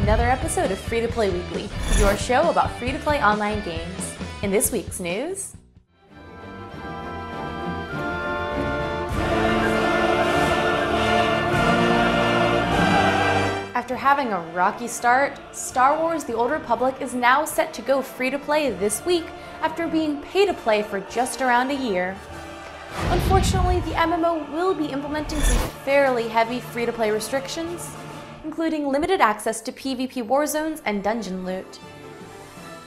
another episode of Free-to-Play Weekly, your show about free-to-play online games. In this week's news... After having a rocky start, Star Wars The Old Republic is now set to go free-to-play this week after being pay-to-play for just around a year. Unfortunately, the MMO will be implementing some fairly heavy free-to-play restrictions, including limited access to PvP war zones and dungeon loot.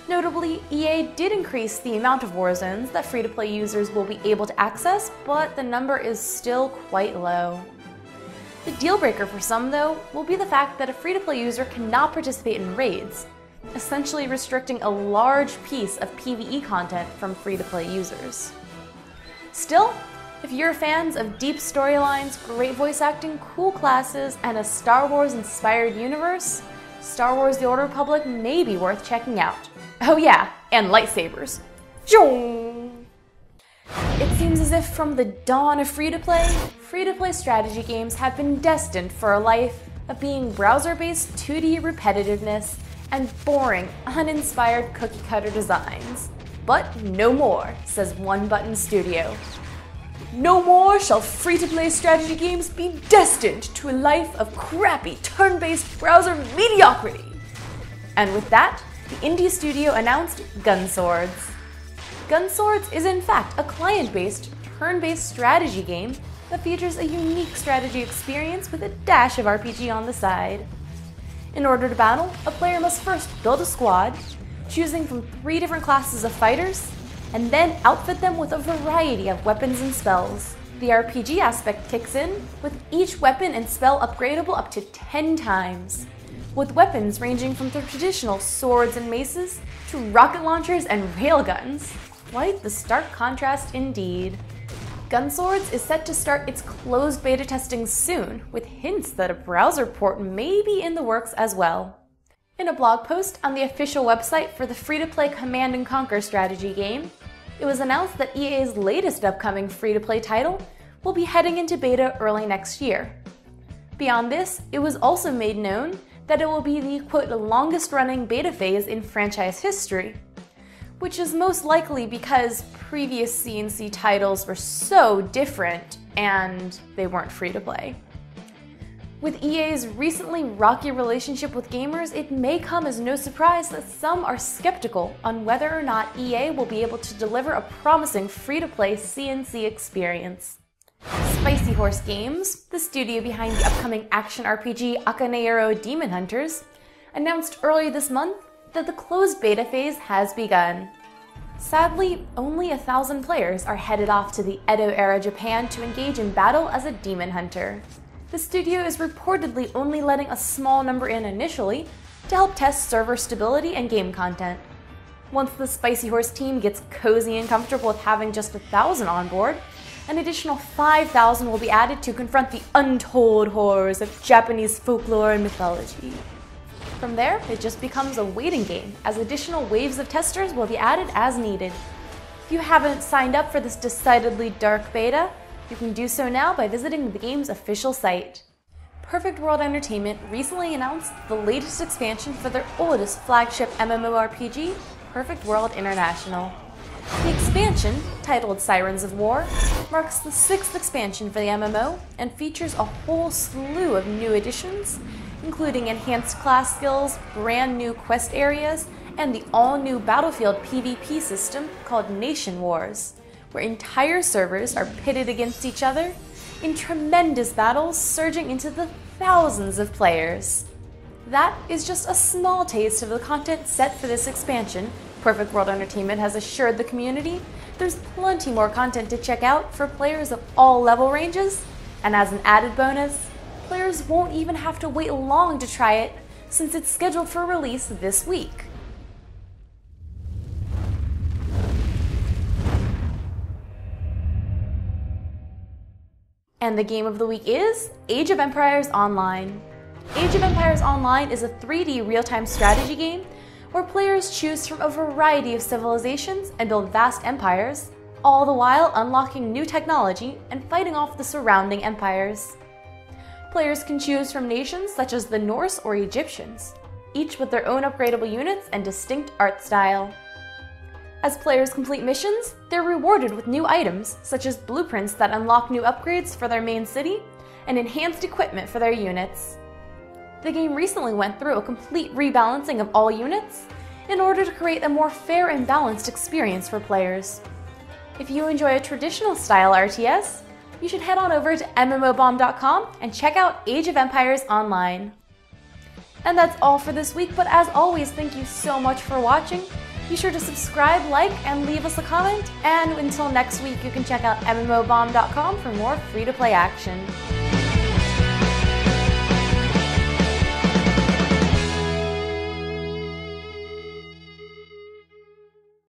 Notably, EA did increase the amount of war zones that free-to-play users will be able to access, but the number is still quite low. The deal breaker for some, though, will be the fact that a free-to-play user cannot participate in raids, essentially restricting a large piece of PvE content from free-to-play users. Still, if you're fans of deep storylines, great voice acting, cool classes, and a Star Wars-inspired universe, Star Wars The Old Republic may be worth checking out. Oh yeah, and lightsabers. It seems as if from the dawn of free-to-play strategy games have been destined for a life of being browser-based 2D repetitiveness and boring, uninspired cookie-cutter designs. But no more, says One Button Studio. No more shall free-to-play strategy games be destined to a life of crappy turn-based browser mediocrity. And with that, the indie studio announced GunSwords. GunSwords is in fact a client-based, turn-based strategy game that features a unique strategy experience with a dash of RPG on the side. In order to battle, a player must first build a squad, choosing from 3 different classes of fighters, and then outfit them with a variety of weapons and spells. The RPG aspect kicks in, with each weapon and spell upgradable up to 10 times, with weapons ranging from the traditional swords and maces to rocket launchers and railguns. Quite the stark contrast indeed. GunSwords is set to start its closed beta testing soon, with hints that a browser port may be in the works as well. In a blog post on the official website for the free-to-play Command & Conquer strategy game, it was announced that EA's latest upcoming free-to-play title will be heading into beta early next year. Beyond this, it was also made known that it will be the, quote, longest-running beta phase in franchise history, which is most likely because previous C&C titles were so different and they weren't free-to-play. With EA's recently rocky relationship with gamers, it may come as no surprise that some are skeptical on whether or not EA will be able to deliver a promising free-to-play C&C experience. Spicy Horse Games, the studio behind the upcoming action RPG Akaneiro Demon Hunters, announced earlier this month that the closed beta phase has begun. Sadly, only 1,000 players are headed off to the Edo-era Japan to engage in battle as a demon hunter. The studio is reportedly only letting a small number in initially to help test server stability and game content. Once the Spicy Horse team gets cozy and comfortable with having just 1,000 on board, an additional 5,000 will be added to confront the untold horrors of Japanese folklore and mythology. From there, it just becomes a waiting game, as additional waves of testers will be added as needed. If you haven't signed up for this decidedly dark beta, you can do so now by visiting the game's official site. Perfect World Entertainment recently announced the latest expansion for their oldest flagship MMORPG, Perfect World International. The expansion, titled Sirens of War, marks the 6th expansion for the MMO and features a whole slew of new additions, including enhanced class skills, brand new quest areas, and the all-new Battlefield PvP system called Nation Wars, where entire servers are pitted against each other in tremendous battles surging into the thousands of players. That is just a small taste of the content set for this expansion. Perfect World Entertainment has assured the community there's plenty more content to check out for players of all level ranges, and as an added bonus, players won't even have to wait long to try it, since it's scheduled for release this week. And the game of the week is Age of Empires Online. Age of Empires Online is a 3D real-time strategy game where players choose from a variety of civilizations and build vast empires, all the while unlocking new technology and fighting off the surrounding empires. Players can choose from nations such as the Norse or Egyptians. each with their own upgradable units and distinct art style. As players complete missions, they're rewarded with new items, such as blueprints that unlock new upgrades for their main city, and enhanced equipment for their units. The game recently went through a complete rebalancing of all units in order to create a more fair and balanced experience for players. If you enjoy a traditional style RTS, you should head on over to mmobomb.com and check out Age of Empires Online. And that's all for this week, but as always, thank you so much for watching. Be sure to subscribe, like, and leave us a comment. And until next week, you can check out mmobomb.com for more free-to-play action.